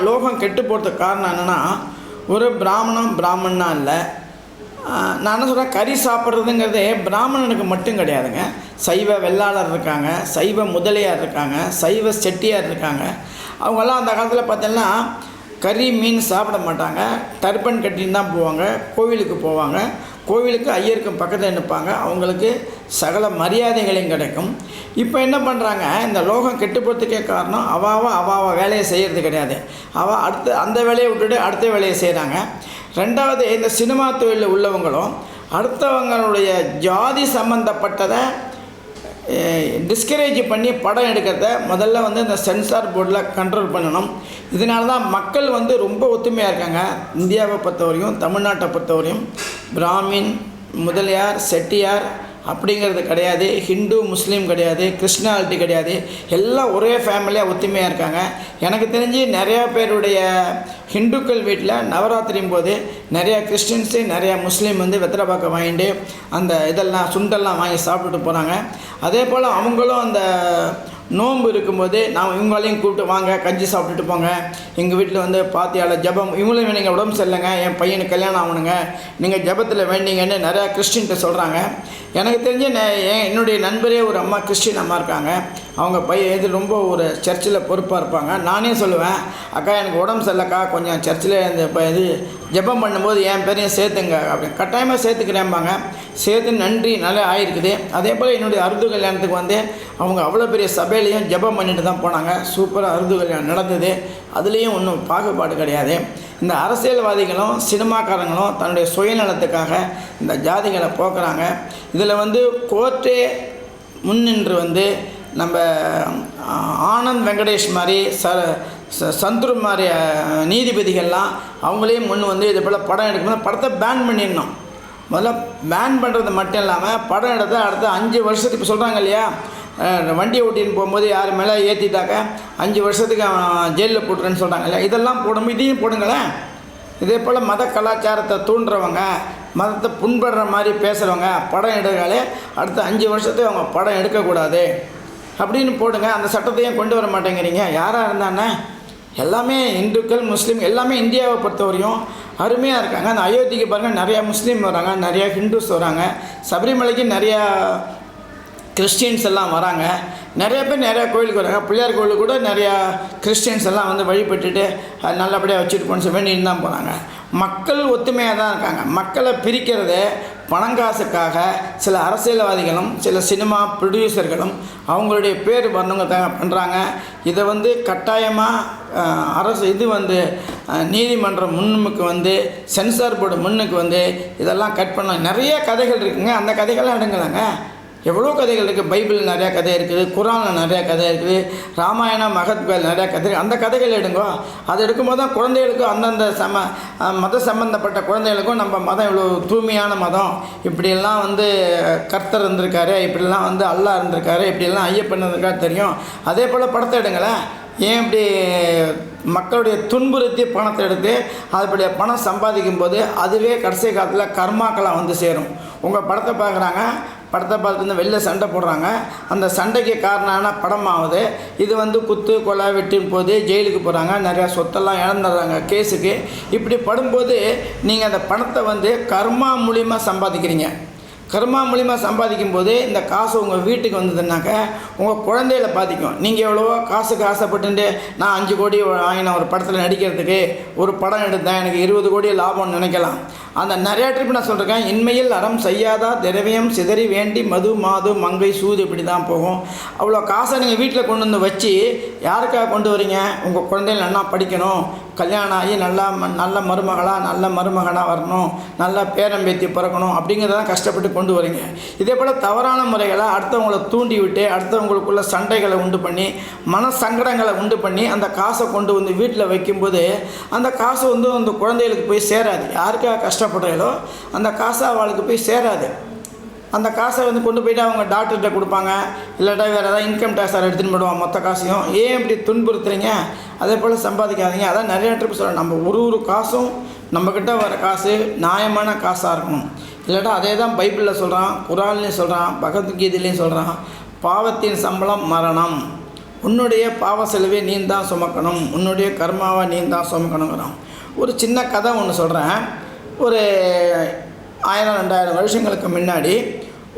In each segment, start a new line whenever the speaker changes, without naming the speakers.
லோகம் கெட்டு போகிறதுக்கு காரணம் என்னென்னா, ஒரு பிராமணனா இல்லை. நான் என்ன சொல்கிறேன், கறி சாப்பிட்றதுங்கிறதே பிராமணனுக்கு மட்டும் கிடையாதுங்க. சைவ வெள்ளாளர் இருக்காங்க, சைவ முதலியார் இருக்காங்க, சைவ செட்டியார் இருக்காங்க. அவங்கெல்லாம் அந்த காலத்தில் பார்த்தீங்கன்னா கறி மீன் சாப்பிட மாட்டாங்க. டர்பன் கட்டின்னு தான் போவாங்க, கோவிலுக்கு போவாங்க. கோவிலுக்கு ஐயருக்கு பக்கத்தில் நிற்பாங்க. அவங்களுக்கு சகல மரியாதைகளையும் கிடைக்கும். இப்போ என்ன பண்ணுறாங்க, இந்த லோகம் கெட்டு போகிறதுக்கே காரணம் அவாவ வேலையை செய்கிறது கிடையாது. அடுத்து அந்த வேலையை விட்டுட்டு அடுத்த வேலையை செய்கிறாங்க. ரெண்டாவது, இந்த சினிமா தொழிலில் உள்ளவங்களும் அடுத்தவங்களுடைய ஜாதி சம்மந்தப்பட்டதை டிஸ்கரேஜ் பண்ணி படம் எடுக்கிறத முதல்ல இந்த சென்சார் போர்டில் கண்ட்ரோல் பண்ணணும். இதனால தான் மக்கள் ரொம்ப ஒத்துமையாக இருக்காங்க. இந்தியாவை பொறுத்தவரையும், தமிழ்நாட்டை பொறுத்தவரையும் பிராமின், முதலியார், செட்டியார் அப்படிங்கிறது கிடையாது. ஹிந்து முஸ்லீம் கிடையாது, கிறிஸ்டினாலிட்டி கிடையாது. எல்லாம் ஒரே ஃபேமிலியாக ஒத்துமையாக இருக்காங்க. எனக்கு தெரிஞ்சு நிறையா பேருடைய ஹிந்துக்கள் வீட்டில் நவராத்திரியும் போது நிறையா கிறிஸ்டின்ஸு, நிறையா முஸ்லீம் வெத்தலை பாக்க வாங்கிட்டு அந்த இதெல்லாம் சுண்டெல்லாம் வாங்கி சாப்பிட்டுட்டு போகிறாங்க. அதே போல் அவங்களும் அந்த நோன்பு இருக்கும்போது நான் இவங்களையும் கூப்பிட்டு வாங்க கஞ்சி சாப்பிட்டுட்டு போங்க, எங்கள் வீட்டில் பாத்தியால் ஜபம், இவங்களும் நீங்கள் உடம்பு சரியில்லைங்க, என் பையனுக்கு கல்யாணம் ஆகணுங்க, நீங்கள் ஜபத்தில் வேண்டிங்கன்னு நிறையா கிறிஸ்டின்ட்ட சொல்கிறாங்க. எனக்கு தெரிஞ்சு என்னுடைய நண்பரே ஒரு அம்மா கிறிஸ்டின் அம்மா இருக்காங்க. அவங்க பையன் இது ரொம்ப ஒரு சர்ச்சில் பொறுப்பாக இருப்பாங்க. நானே சொல்லுவேன், அக்கா எனக்கு உடம்பு சரியில்லைக்கா, கொஞ்சம் சர்ச்சில் இந்த இது ஜபம் பண்ணும்போது என் பேரையும் சேர்த்துங்க அப்படின்னு. கட்டாயமாக சேர்த்துக்கிறேன்பாங்க. சேர்த்து நன்றி நல்லா ஆகிருக்குது. அதே போல் என்னுடைய அறுது கல்யாணத்துக்கு அவங்க அவ்வளோ பெரிய சபையிலையும் ஜபம் பண்ணிட்டு தான் போனாங்க. சூப்பராக அறுது கல்யாணம் நடந்தது. அதுலேயும் ஒன்றும் பாகுபாடு கிடையாது. இந்த அரசியல்வாதிகளும் சினிமாக்காரங்களும் தன்னுடைய சுயநலத்துக்காக இந்த ஜாதிகளை போக்குறாங்க. இதில் கோர்ட்டே முன்னின்று நம்ம ஆனந்த் வெங்கடேஷ் மாதிரி சந்துரு மாதிரி நீதிபதிகள்லாம் அவங்களே முன் இது போல் படம் எடுக்கும்போது படத்தை பேன் பண்ணிடணும். முதல்ல பேன் பண்ணுறது மட்டும் இல்லாமல் படம் எடுத்த அடுத்த 5 வருஷத்துக்கு இப்போ சொல்கிறாங்க இல்லையா, வண்டி ஓட்டின்னு போகும்போது யார் மேலே ஏற்றிட்டாக்க 5 வருஷத்துக்கு ஜெயிலில் போட்டுறேன்னு சொல்கிறாங்க இல்லையா, இதெல்லாம் போடும்போது இதையும் போடுங்களேன். இதே போல் மத கலாச்சாரத்தை தூண்டுறவங்க, மதத்தை புண்படுற மாதிரி பேசுகிறவங்க படம் எடுக்காலே அடுத்த 5 வருஷத்துக்கு அவங்க படம் எடுக்கக்கூடாது அப்படின்னு போடுங்க. அந்த சட்டத்தையும் கொண்டு வர மாட்டேங்கிறீங்க. யாராக இருந்தானே எல்லாமே இந்துக்கள் முஸ்லீம் எல்லாமே இந்தியாவை பொறுத்தவரையும் அருமையாக இருக்காங்க. அந்த அயோத்திக்கு பாருங்கள், நிறையா முஸ்லீம் வராங்க, நிறையா ஹிந்துஸ் வராங்க. சபரிமலைக்கு நிறையா கிறிஸ்டின்ஸ் எல்லாம் வராங்க. நிறைய பேர் நிறையா கோயிலுக்கு வராங்க. பிள்ளையார் கோயிலுக்கு கூட நிறையா கிறிஸ்டின்ஸ் எல்லாம் வழிபட்டுட்டு நல்லபடியாக வச்சுட்டு போன்னு வேண்டின்னு தான் போகிறாங்க. மக்கள் ஒத்துமையாக தான் இருக்காங்க. மக்களை பிரிக்கிறதே பணங்காசுக்காக சில அரசியல்வாதிகளும் சில சினிமா ப்ரொடியூசர்களும் அவங்களுடைய பேர் வரணுங்க பண்ணுறாங்க. இதை கட்டாயமாக அரசு நீதிமன்றம் முன்னுக்கு சென்சார் போர்டு முன்னுக்கு இதெல்லாம் கட் பண்ண. நிறைய கதைகள் இருக்குங்க. அந்த கதைகள்லாம் எடுங்களாங்க. எவ்வளோ கதைகள் இருக்குது. பைபிள் நிறையா கதை இருக்குது, குரானில் நிறையா கதை இருக்குது, ராமாயணம் மகத்கள் நிறையா கதை இருக்குது. அந்த கதைகள் எடுங்கோ. அது எடுக்கும்போது தான் குழந்தைகளுக்கும் அந்தந்த மத சம்பந்தப்பட்ட குழந்தைகளுக்கும் நம்ம மதம் இவ்வளோ தூய்மையான மதம், இப்படியெல்லாம் கர்த்தர் இருந்திருக்காரு, இப்படிலாம் அல்லாஹ் இருந்திருக்காரு, இப்படியெல்லாம் ஐயப்பன் இருந்திருக்காரு தெரியும். அதே போல் படத்தை எடுங்களேன். ஏன் இப்படி மக்களுடைய துன்புறுத்தி பணத்தை எடுத்து அதுபடிய பணம் சம்பாதிக்கும் போது அதுவே கடைசி காலத்தில் கர்மாக்கெல்லாம் சேரும். உங்கள் படத்தை பார்க்குறாங்க, படத்தை பார்த்து வெளில சண்டை போடுறாங்க. அந்த சண்டைக்கு காரணமான படமாகுது. இது குத்து கொலை வெட்டின் போது ஜெயிலுக்கு போகிறாங்க, நிறையா சொத்தெல்லாம் இழந்துடுறாங்க கேஸுக்கு. இப்படி படும்போது நீங்கள் அந்த பணத்தை கர்மா மூலிமா சம்பாதிக்கிறீங்க. கர்மா மூலிமா சம்பாதிக்கும் போது இந்த காசு உங்கள் வீட்டுக்கு வந்ததுன்னாக்க உங்கள் குழந்தைகளை பாதிக்கும். நீங்கள் எவ்வளவோ காசுக்கு ஆசைப்பட்டு நான் 5 கோடி வாங்கினேன் ஒரு படத்தில் நடிக்கிறதுக்கு, ஒரு படம் எடுத்தேன் எனக்கு 20 கோடி லாபம்னு நினைக்கலாம். அந்த நிறையா ட்ரிப் நான் சொல்கிறேன். இன்மையில் அறம் செய்யாதா திரவியம் சிதறி வேண்டி மது மாது மங்கை சூது இப்படி தான் போகும். அவ்வளோ காசை நீங்கள் வீட்டில் கொண்டு வச்சு யாருக்காக கொண்டு வரீங்க? உங்கள் குழந்தைகள் நல்லா படிக்கணும், கல்யாணம் ஆகி நல்ல மருமகனாக வரணும், நல்ல பேரம்பேத்தி பிறக்கணும் அப்படிங்கிறதான் கஷ்டப்பட்டு கொண்டு வரீங்க. இதே போல் தவறான முறைகளை அடுத்தவங்களை தூண்டி விட்டு அடுத்தவங்களுக்குள்ள சண்டைகளை உண்டு பண்ணி மன சங்கடங்களை உண்டு பண்ணி அந்த காசை கொண்டு வீட்டில் வைக்கும்போது அந்த காசு அந்த குழந்தைகளுக்கு போய் சேராது. யாருக்காக கஷ்டப்படுறீங்களோ அந்த காசை அவளுக்கு போய் சேராது. அந்த காசை கொண்டு போய்ட்டு அவங்க டாக்டர்கிட்ட கொடுப்பாங்க, இல்லாட்டா வேறு ஏதாவது இன்கம் டேக்ஸ் எடுத்துகிட்டு போயிடுவாங்க மொத்த காசையும். ஏன் இப்படி துன்புறுத்துறீங்க? அதே போல் சம்பாதிக்காதீங்க. அதான் நிறைய ட்ரிப் சொல்கிறேன். நம்ம ஒரு காசும் நம்மக்கிட்ட வர காசு நியாயமான காசாக இருக்கணும். இல்லாட்டா அதே தான் பைபிளில் சொல்கிறான், குரான்லேயும் சொல்கிறான், பகவத்கீதையிலையும் சொல்கிறான், பாவத்தின் சம்பளம் மரணம். உன்னுடைய பாவ செலவை நீ தான் சுமக்கணும், உன்னுடைய கர்மாவை நீ தான் சுமக்கணுங்கிறான். ஒரு சின்ன கதை ஒன்று சொல்கிறேன். ஒரு 1000-2000 வருஷங்களுக்கு முன்னாடி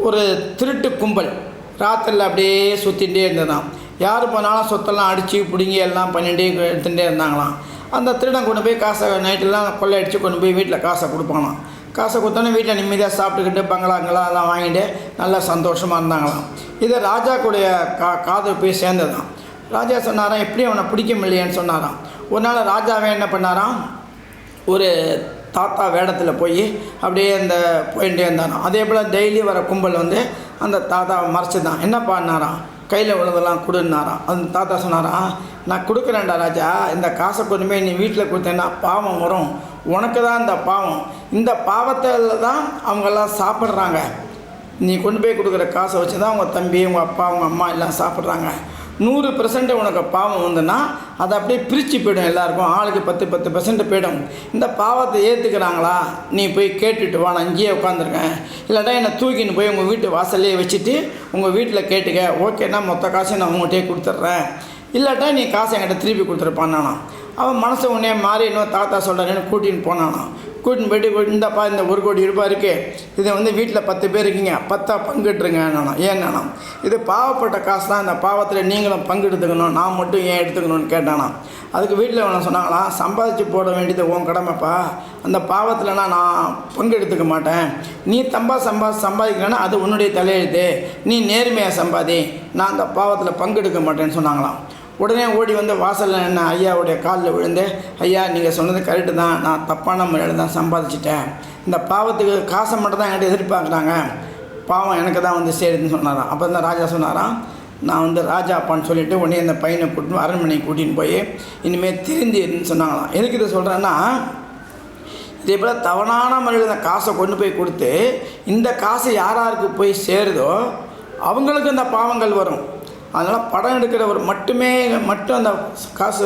ஒரு திருட்டு கும்பல் ராத்திரியில் அப்படியே சுற்றிகிட்டே இருந்ததான். யார் போனாலும் சொத்தெல்லாம் அடித்து பிடுங்கி எல்லாம் பண்ணிகிட்டே எடுத்துகிட்டே இருந்தாங்களாம். அந்த திருடன் கொண்டு போய் காசை நைட்டெல்லாம் கொள்ளை அடித்து கொண்டு போய் வீட்டில் காசை கொடுப்பாங்களாம். காசை கொடுத்தோன்னே வீட்டில் நிம்மதியாக சாப்பிட்டுக்கிட்டு பங்களாங்கெல்லாம் எல்லாம் வாங்கிட்டு நல்லா சந்தோஷமாக இருந்தாங்களாம். இது ராஜாக்குடைய காது போய் சேர்ந்ததான். ராஜா சொன்னாராம், எப்படி அவனை பிடிக்க முடியலையேன்னு சொன்னாராம். ஒரு நாள் ராஜாவே என்ன பண்ணாராம், ஒரு தாத்தா வேடத்தில் போய் அப்படியே இந்த போயிட்டே இருந்தாராம். அதே போல் டெய்லி வர கும்பல் வந்து அந்த தாத்தாவை மறைச்சி தான் என்ன பண்ணாராம், கையில் விழுந்தெல்லாம் கொடுன்னாராம். அந்த தாத்தா சொன்னாராம், நான் கொடுக்குறேன்டா ராஜா, இந்த காசை கொண்டு போய் நீ வீட்டில் கொடுத்தேன்னா பாவம் வரும், உனக்கு தான் இந்த பாவம், இந்த பாவத்தில் தான் அவங்கெல்லாம் சாப்பிட்றாங்க. நீ கொண்டு போய் கொடுக்குற காசை வச்சு தான் உங்கள் தம்பி, உங்கள் அப்பா, உங்கள் அம்மா எல்லாம் சாப்பிட்றாங்க. 100% உனக்கு பாவம் வந்துன்னா அதை அப்படியே பிரித்து போய்டும், எல்லாருக்கும் ஆளுக்கு 10% போய்டும். இந்த பாவத்தை ஏற்றுக்கிறாங்களா, நீ போய் கேட்டுட்டு வா, நான் இங்கேயே உட்காந்துருக்கேன், இல்லாட்டா என்னை தூக்கின்னு போய் உங்கள் வீட்டு வாசல்லையே வச்சுட்டு உங்கள் வீட்டில் கேட்டுக்க, ஓகேன்னா மொத்த காசை நான் உங்கள்கிட்டயே கொடுத்துட்றேன், இல்லாட்டா நீ காசை என்கிட்ட திருப்பி கொடுத்துருப்பான்னானா. அவன் மனசை உடனே மாறி இன்னும் தாத்தா சொல்கிறேன்னு கூட்டின்னு போனானா. கூட்டின்னு போய்ட்டு இந்தப்பா இந்த 1 கோடி ரூபாய் இருக்குது, இதை வந்து வீட்டில் 10 பேர் இருக்கீங்க, 10 பங்கிட்டுருங்க நானா. ஏன்னானா, இது பாவப்பட்ட காசு தான், இந்த பாவத்தில் நீங்களும் பங்கு எடுத்துக்கணும், நான் மட்டும் ஏன் எடுத்துக்கணும்னு கேட்டானா. அதுக்கு வீட்டில் அவனை சொன்னாங்களாம், சம்பாதிச்சு போட வேண்டியது உன் கடமைப்பா, அந்த பாவத்தில்னா நான் பங்கு எடுத்துக்க மாட்டேன், நீ சம்பாதிக்கலன்னா அது உன்னுடைய தலையெழுத்து, நீ நேர்மையாக சம்பாதி, நான் அந்த பாவத்தில் பங்கு எடுக்க மாட்டேன்னு சொன்னாங்களாம். உடனே ஓடி வந்து வாசலில் என்ன ஐயாவுடைய காலில் விழுந்து, ஐயா நீங்கள் சொன்னது கரெக்டு தான், நான் தப்பான முறையில் தான் சம்பாதிச்சிட்டேன், இந்த பாவத்துக்கு காசை மட்டும் தான் என்கிட்ட எதிர்பார்க்குறாங்க, பாவம் எனக்கு தான் வந்து சேருதுன்னு சொன்னாராம். அப்போ தான் ராஜா சொன்னாராம், நான் வந்து ராஜா அப்பான்னு சொல்லிவிட்டு உடனே இந்த பையனை கூட்டின்னு அரண்மனைக்கு கூட்டின்னு போய் இனிமேல் திருந்தின்னு சொன்னாங்களாம். எதுக்கு இதை சொல்கிறேன்னா, இதே போல் தவறான முறையில் இந்த காசை கொண்டு போய் கொடுத்து இந்த காசு யாருக்கு போய் சேருதோ அவங்களுக்கு இந்த பாவங்கள் வரும். அதனால் படம் எடுக்கிறவர் மட்டும் அந்த காசு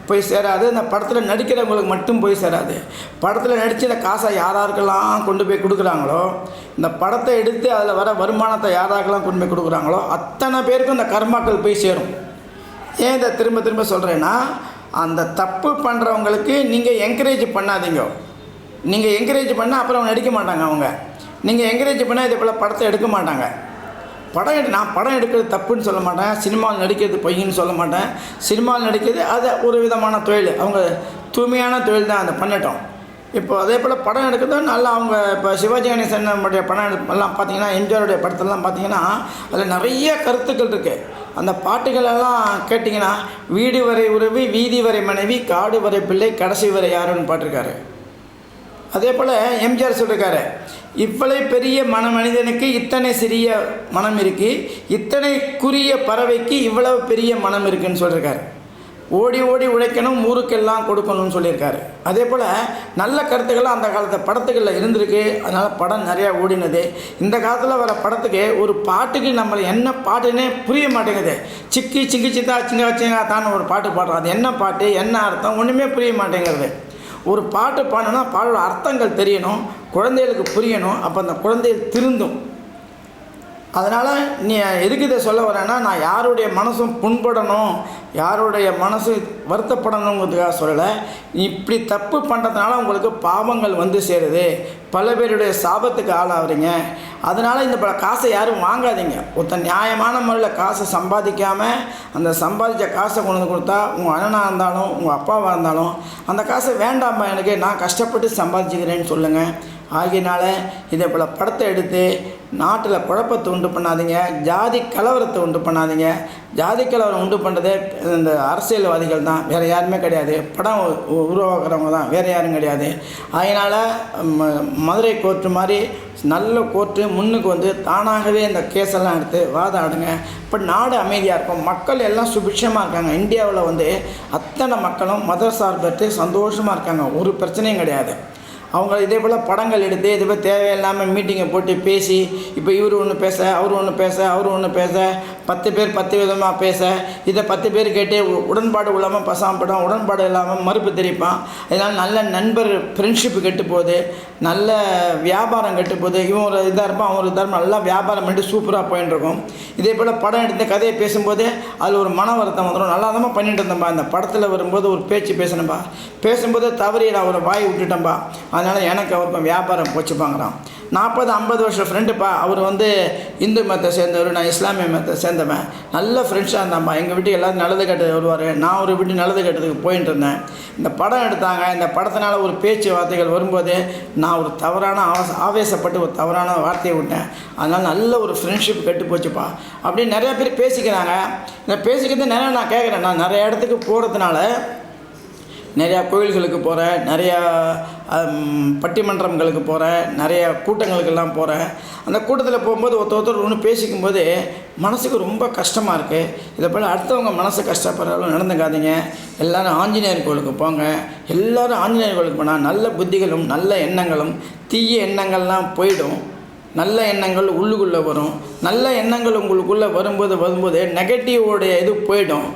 போய் சேராது, இந்த படத்தில் நடிக்கிறவங்களுக்கு மட்டும் போய் சேராது. படத்தில் நடித்து இந்த காசை யாருக்கெல்லாம் கொண்டு போய் கொடுக்குறாங்களோ, இந்த படத்தை எடுத்து அதில் வர வருமானத்தை யாருக்கெல்லாம் கொண்டு போய் கொடுக்குறாங்களோ அத்தனை பேருக்கும் இந்த கர்மாக்கள் போய் சேரும். ஏன் இதை திரும்ப திரும்ப சொல்கிறேன்னா, அந்த தப்பு பண்ணுறவங்களுக்கு நீங்கள் என்கரேஜ் பண்ணாதீங்க. நீங்கள் என்கரேஜ் பண்ணால் அப்புறம் நடிக்க மாட்டாங்க அவங்க. நீங்கள் என்கரேஜ் பண்ணால் இதே போல் படத்தை எடுக்க மாட்டாங்க. நான் படம் எடுக்கிறது தப்புன்னு சொல்ல மாட்டேன், சினிமாவில் நடிக்கிறது பொய்ன்னு சொல்ல மாட்டேன். சினிமாவில் நடிக்கிறது அது ஒரு விதமான தொழில், அவங்க தூய்மையான தொழில் தான், அதை பண்ணட்டும். இப்போ அதே போல் படம் எடுக்கிறது நல்லா. அவங்க இப்போ சிவாஜி கணேசனுடைய படம் எல்லாம் பார்த்தீங்கன்னா, எம்ஜிஆருடைய படத்தெல்லாம் பார்த்தீங்கன்னா அதில் நிறைய கருத்துக்கள் இருக்குது. அந்த பாட்டுகளெல்லாம் கேட்டிங்கன்னா, வீடு வரை உறவு, வீதி வரை மனைவி, காடு வரை பிள்ளை, கடைசி வரை யாருன்னு பாட்டிருக்காரு. அதே போல் எம்ஜிஆர் சொல்லியிருக்காரு, இவ்வளவு பெரிய மனிதனுக்கு இத்தனை சிறிய மனம் இருக்குது, இத்தனை குறிய பறவைக்கு இவ்வளவு பெரிய மனம் இருக்குதுன்னு சொல்லியிருக்காரு. ஓடி ஓடி உழைக்கணும், ஊருக்கெல்லாம் கொடுக்கணும்னு சொல்லியிருக்காரு. அதே போல் நல்ல கருத்துக்கள்லாம் அந்த காலத்து படத்துகளில் இருந்திருக்கு. அதனால் படம் நிறையா ஓடினது. இந்த காலத்தில் வர படத்துக்கு ஒரு பாட்டுக்கு நம்மளை என்ன பாட்டுன்னே புரிய மாட்டேங்குது. சிக்கி சிங்கி சித்தா சிங்கா தான் ஒரு பாட்டு பாடுறோம், அது என்ன பாட்டு, என்ன அர்த்தம், ஒன்றுமே புரிய மாட்டேங்கிறது. ஒரு பாட்டு பாடணுன்னா பாடோட அர்த்தங்கள் தெரியணும், குழந்தைகளுக்கு புரியணும், அப்போ அந்த குழந்தைகள் திருந்தும். அதனால் நீ எதுக்கு இதை சொல்ல வரேன்னா, நான் யாருடைய மனசும் புண்படணும், யாருடைய மனசு வருத்தப்படணுங்கிறதுக்காக சொல்லலை. இப்படி தப்பு பண்ணுறதுனால உங்களுக்கு பாவங்கள் வந்து சேருது, பல பேருடைய சாபத்துக்கு ஆளாகிறீங்க. அதனால் இந்த காசை யாரும் வாங்காதீங்க. ஒருத்தன் நியாயமான முறையில் காசை சம்பாதிக்காமல் அந்த சம்பாதித்த காசை கொண்டு வந்து கொடுத்தா, உங்கள் அண்ணனாக இருந்தாலும் உங்கள் அப்பாவாக இருந்தாலும் அந்த காசை வேண்டாமா, எனக்கு நான் கஷ்டப்பட்டு சம்பாதிச்சுக்கிறேன்னு சொல்லுங்கள். ஆகியனால இதே போல் படத்தை எடுத்து நாட்டில் குழப்பத்தை உண்டு பண்ணாதீங்க, ஜாதி கலவரத்தை உண்டு பண்ணாதீங்க. ஜாதி கலவரம் உண்டு பண்ணுறதே இந்த அரசியல்வாதிகள் தான், வேறு யாருமே கிடையாது. படம் உருவாக்குறவங்க தான், வேறு யாரும் கிடையாது. அதனால் மதுரை கோர்ட்டு மாதிரி நல்ல கோர்ட்டு முன்னுக்கு வந்து தானாகவே இந்த கேஸெல்லாம் எடுத்து வாதாடுங்க. இப்போ நாடு அமைதியாக இருக்கும், மக்கள் எல்லாம் சுபிட்சமாக இருக்காங்க. இந்தியாவில் வந்து அத்தனை மக்களும் மத சார்பற்று சந்தோஷமாக இருக்காங்க, ஒரு பிரச்சனையும் கிடையாது. அவங்க இதே போல் படங்கள் எடுத்து இதே போல் தேவையில்லாமல் மீட்டிங்கை போட்டு பேசி, இப்போ இவர் ஒன்று பேச அவர் ஒன்று பேச அவர் ஒன்று பேச 10 பேர் 10 விதமாக பேச, இதை 10 பேர் கேட்டு உடன்பாடு இல்லாமல் பசாம்படும், உடன்பாடு இல்லாமல் மறுப்பு தெரிவிப்பான். இதனால் நல்ல நண்பர் ஃப்ரெண்ட்ஷிப்பு கெட்டு போகுது, நல்ல வியாபாரம் கெட்டு போகுது. இவன் ஒரு இதாக இருப்பான், அவன் ஒரு இதாக நல்லா வியாபாரம் பண்ணிட்டு சூப்பராக போயின்னு இருக்கும். இதே போல் படம் எடுத்த கதையை பேசும்போது அதில் ஒரு மன வருத்தம் வந்துடும். நல்லா தான் பண்ணிட்டு இருந்தேன்பா, இந்த படத்தில் வரும்போது ஒரு பேச்சு பேசணும்பா, பேசும்போது தவறி நான் ஒரு வாய் விட்டுட்டேன்பா, அதனால் எனக்கு அவருக்கும் வியாபாரம் போச்சுப்பாங்கிறான். 40-50 வருஷம் ஃப்ரெண்டுப்பா, அவர் வந்து இந்து மதத்தை சேர்ந்தவர், நான் இஸ்லாமிய மதத்தை சேர்ந்தவன், நல்ல ஃப்ரெண்ட்ஸாக இருந்தான்ப்பா, எங்கள் வீட்டுக்கு எல்லோரும் நல்லது கெட்டது வருவார், நான் ஒரு வீட்டு நல்லது கெட்டதுக்கு போயிட்டு இருந்தேன். இந்த படம் எடுத்தாங்க, இந்த படத்தினால ஒரு பேச்சு வார்த்தைகள் வரும்போது நான் ஒரு தவறான ஆவேசப்பட்டு ஒரு தவறான வார்த்தையை விட்டேன், அதனால் நல்ல ஒரு ஃப்ரெண்ட்ஷிப் கெட்டு போச்சுப்பா அப்படின்னு நிறையா பேர் பேசிக்கிறாங்க. இந்த பேசிக்கிறது நிறையா நான் கேட்குறேன். நான் நிறைய இடத்துக்கு போகிறதுனால நிறையா கோயில்களுக்கு போகிறேன், நிறையா பட்டிமன்றங்களுக்கு போகிறேன், நிறையா கூட்டங்களுக்கெல்லாம் போகிறேன். அந்த கூட்டத்தில் போகும்போது ஒருத்தர் ஒன்று பேசிக்கும்போது மனசுக்கு ரொம்ப கஷ்டமாக இருக்குது. இதை போல் அடுத்தவங்க மனசு கஷ்டப்படுறாலும் நடந்துக்காதீங்க. எல்லோரும் ஆஞ்சநேயர் கோயிலுக்கு போங்க. எல்லோரும் ஆஞ்சநேயர் கோயிலுக்கு போனால் நல்ல புத்திகளும் நல்ல எண்ணங்களும் தீய எண்ணங்கள்லாம் போயிடும். நல்ல எண்ணங்கள் உள்ளுக்குள்ளே வரும். நல்ல எண்ணங்கள் உங்களுக்குள்ளே வரும்போது நெகட்டிவோடைய இது போயிடும்.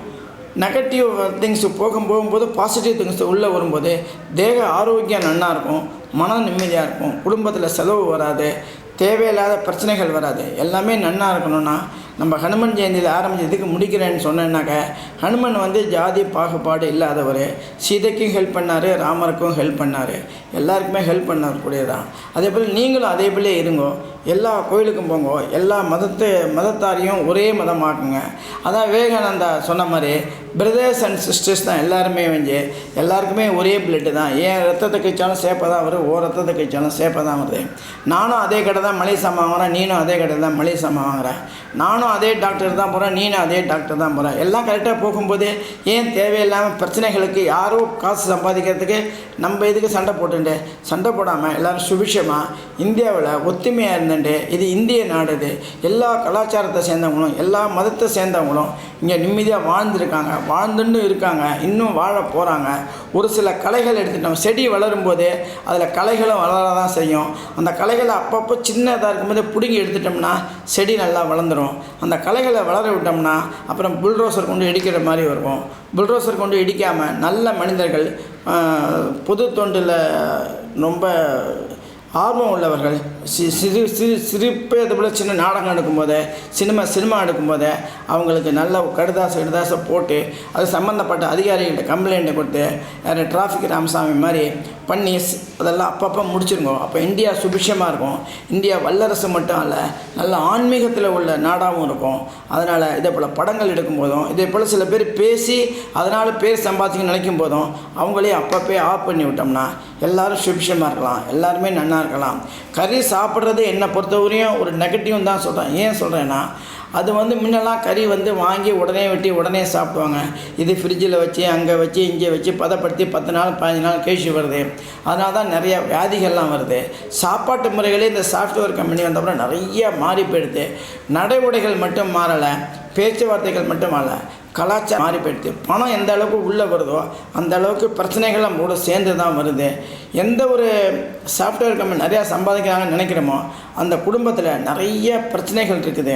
நெகட்டிவ் திங்ஸு போகும்போது பாசிட்டிவ் திங்ஸ் உள்ளே வரும்போது தேக ஆரோக்கியம் நல்லா இருக்கும், மன நிம்மதியாக இருக்கும், குடும்பத்தில் செலவு வராது, தேவையில்லாத பிரச்சனைகள் வராது. எல்லாமே நன்னா இருக்கணும்னா நம்ம ஹனுமன் ஜெயந்தியில் ஆரம்பித்து இதுக்கு முடிக்கிறேன்னு சொன்னேன்னாக்க, ஹனுமன் வந்து ஜாதி பாகுபாடு இல்லாதவர், சீதைக்கும் ஹெல்ப் பண்ணார், ராமருக்கும் ஹெல்ப் பண்ணார், எல்லாருக்குமே ஹெல்ப் பண்ணக்கூடியதான். அதே போல் நீங்களும் அதே போலே இருங்கோ. எல்லா கோயிலுக்கும் போங்க, எல்லா மதத்தாரையும் ஒரே மதமாக்குங்க. அதான் விவேகானந்தா சொன்ன மாதிரி பிரதர்ஸ் அண்ட் சிஸ்டர்ஸ் தான் எல்லாருமே எல்லாருக்குமே ஒரே பிளட்டு தான். ஏன் ரத்தத்தை கழிச்சாலும் சேப்பை தான் வரும், ரத்தத்தை கழிச்சாலும் சேப்பை தான் வருது. நானும் அதே கடை தான் மளிகை சாமான் வாங்குறேன், நீனும் அதே கடை தான் மளிகை சாமான் வாங்குறேன். நானும் அதே டாக்டர் தான் போகிறேன், நீனும் அதே டாக்டர் தான் போகிறேன். எல்லாம் கரெக்டாக போகும்போது ஏன் தேவையில்லாமல் பிரச்சனைகளுக்கு யாரோ காசு சம்பாதிக்கிறதுக்கு நம்ம இதுக்கு சண்டை போடாமல் எல்லோரும் சுபிஷமாக இந்தியாவில் ஒத்துமையாக இருந்துட்டு, இது இந்திய நாடு, இது எல்லா கலாச்சாரத்தை சேர்ந்தவங்களும் எல்லா மதத்தை சேர்ந்தவங்களும் இங்கே நிம்மதியாக வாழ்ந்துன்னு இருக்காங்க, இன்னும் வாழ போகிறாங்க. ஒரு சில கலைகள் எடுத்துட்டோம், செடி வளரும்போது அதில் கலைகளும் வளர தான் செய்யும். அந்த கலைகளை அப்பப்போ சின்னதாக இருக்கும்போது பிடுங்கி எடுத்துட்டோம்னா செடி நல்லா வளர்ந்துடும். அந்த கலைகளை வளர விட்டோம்னா அப்புறம் புல்ரோசர் கொண்டு இடிக்கிற மாதிரி இருக்கும். புல்ரோசர் கொண்டு இடிக்காமல் நல்ல மனிதர்கள், பொது தொண்டில் ரொம்ப ஆர்வம் உள்ளவர்கள், சிரிப்பே இது போல் சின்ன நாடகம் எடுக்கும்போது, சினிமா எடுக்கும்போது அவங்களுக்கு நல்ல கடுதாசை போட்டு அது சம்மந்தப்பட்ட அதிகாரிகிட்ட கம்ப்ளைண்ட்டை கொடுத்து டிராஃபிக் ராமசாமி மாதிரி பண்ணி அதெல்லாம் அப்பப்போ முடிச்சிருங்க. அப்போ இந்தியா சுபிஷமாக இருக்கும். இந்தியா வல்லரசு மட்டும் அல்ல, நல்ல ஆன்மீகத்தில் உள்ள நாடாகவும் இருக்கும். அதனால் இதே போல் படங்கள் எடுக்கும்போதும், இதே போல் சில பேர் பேசி அதனால் பேர் சம்பாதிக்க நினைக்கும் போதும் அவங்களே அப்பப்போ ஆஃப் பண்ணி விட்டோம்னா எல்லோரும் சுபிஷமாக இருக்கலாம், எல்லாருமே நன்னா இருக்கலாம். கறி சாப்பிட்றது என்னை பொறுத்தவரையும் ஒரு நெகட்டிவ் தான் சொல்கிறேன். ஏன் சொல்கிறேன்னா, அது வந்து முன்னெல்லாம் கறி வந்து வாங்கி உடனே வெட்டி உடனே சாப்பிடுவாங்க. இது ஃப்ரிட்ஜில் வச்சு அங்கே வச்சு இங்கே வச்சு பதப்படுத்தி 10 நாள் 15 நாள் கழிச்சு வருது. அதனால தான் நிறையா வியாதிகள்லாம் வருது. சாப்பாட்டு முறைகளே இந்த சாஃப்ட்வேர் கம்பெனி வந்தப்பறம் நிறைய மாறி போயிடுது. நடைமுறைகள் மட்டும் மாறலை, பேச்சுவார்த்தைகள் மட்டும் மாறலை, கலாச்சாரம் மாறி போயிடுது. பணம் எந்த அளவுக்கு உள்ளே வருதோ அந்த அளவுக்கு பிரச்சனைகள் நம்மளோட சேர்ந்து தான் வருது. எந்த ஒரு சாஃப்ட்வேர் கம்பெனி நிறையா சம்பாதிக்கிறாங்கன்னு நினைக்கிறோமோ அந்த குடும்பத்தில் நிறைய பிரச்சனைகள் இருக்குது.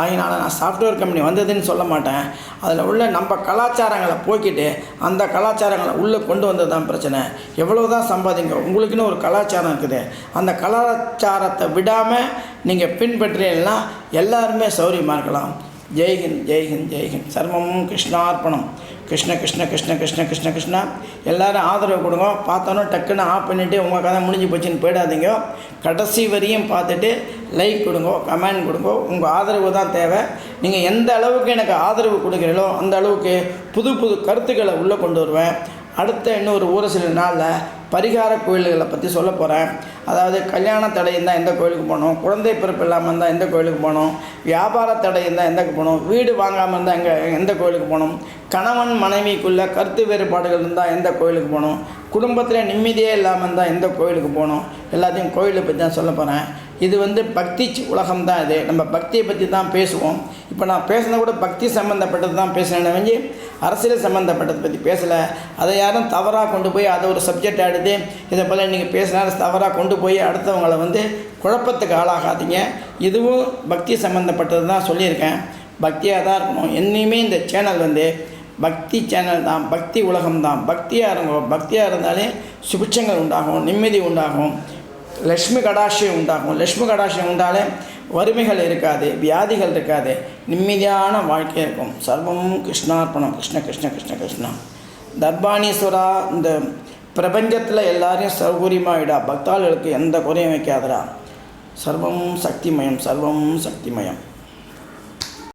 அதனால் நான் சாஃப்ட்வேர் கம்பெனி வந்ததுன்னு சொல்ல மாட்டேன். அதில் உள்ள நம்ம கலாச்சாரங்களை போக்கிட்டு அந்த கலாச்சாரங்களை உள்ளே கொண்டு வந்தது தான் பிரச்சனை. எவ்வளோ தான் சம்பாதிங்க, உங்களுக்குன்னு ஒரு கலாச்சாரம் இருக்குது. அந்த கலாச்சாரத்தை விடாமல் நீங்கள் பின்பற்றீங்கன்னா எல்லாருமே சௌரியமாக இருக்கலாம். ஜெய்ஹிந்த் ஜெய்ஹிந்த் ஜெய்ஹிந்த். சர்வமும் கிருஷ்ணார்ப்பணம். கிருஷ்ண கிருஷ்ண கிருஷ்ண கிருஷ்ண கிருஷ்ண கிருஷ்ணா. எல்லோரும் ஆதரவு கொடுங்க. பார்த்தோன்னா டக்குன்னு ஆஃப் பண்ணிவிட்டு உங்கள் கதை முடிஞ்சு போச்சுன்னு போயிடாதீங்க. கடைசி வரையும் பார்த்துட்டு லைக் கொடுங்க, கமெண்ட் கொடுங்க. உங்கள் ஆதரவு தான் தேவை. நீங்கள் எந்த அளவுக்கு எனக்கு ஆதரவு கொடுக்குறீங்களோ அந்த அளவுக்கு புது புது கருத்துக்களை உள்ளே கொண்டு வருவேன். அடுத்த இன்னொரு ஒரு சில நாளில் பரிகார கோயில்களை பற்றி சொல்ல போகிறேன். அதாவது கல்யாண தடை இருந்தால் எந்த கோயிலுக்கு போகணும், குழந்தை பிறப்பு இல்லாமல் இருந்தால் எந்த கோயிலுக்கு போகணும், வியாபார தடை இருந்தால் எந்த போகணும், வீடு வாங்காமல் இருந்தால் எந்த கோயிலுக்கு போகணும், கணவன் மனைவிக்குள்ளே கருத்து வேறுபாடுகள் இருந்தால் எந்த கோயிலுக்கு போகணும், குடும்பத்தில் நிம்மதியே இல்லாமல் இருந்தால் எந்த கோயிலுக்கு போகணும், எல்லாத்தையும் கோயிலை பற்றி தான் சொல்ல போகிறேன். இது வந்து பக்தி உலகம் தான். இது நம்ம பக்தியை பற்றி தான் பேசுவோம். இப்போ நான் பேசுனது கூட பக்தி சம்மந்தப்பட்டது தான் பேசுகிறேன் வந்து அரசியல் சம்மந்தப்பட்டதை பற்றி பேசலை. அதை யாரும் தவறாக கொண்டு போய் அதை ஒரு சப்ஜெக்ட் எடுத்து இதை போல் நீங்கள் பேசினா தவறாக கொண்டு போய் அடுத்தவங்களை வந்து குழப்பத்துக்கு ஆளாகாதீங்க. இதுவும் பக்தி சம்மந்தப்பட்டது தான் சொல்லியிருக்கேன். பக்தியாக தான் இருக்கணும். என்னையுமே இந்த சேனல் வந்து பக்தி சேனல் தான், பக்தி உலகம் தான். பக்தியாக இருங்கோ. பக்தியாக இருந்தாலே சுபிட்சங்கள் உண்டாகும், நிம்மதி உண்டாகும், லக்ஷ்மி கடாட்சியம் உண்டாகும். லக்ஷ்மி கடாட்சியம் உண்டாலே வறுமைகள் இருக்காது, வியாதிகள் இருக்காது, நிம்மதியான வாழ்க்கை இருக்கும். சர்வமும் கிருஷ்ணார்ப்பணம். கிருஷ்ண கிருஷ்ண கிருஷ்ண கிருஷ்ணா. தர்பானீஸ்வரா, இந்த பிரபஞ்சத்தில் எல்லாரையும் சௌகரியமாகிடா, பக்தாளுக்கு எந்த குறையும் வைக்காதடா. சர்வம் சக்திமயம், சர்வம் சக்திமயம்.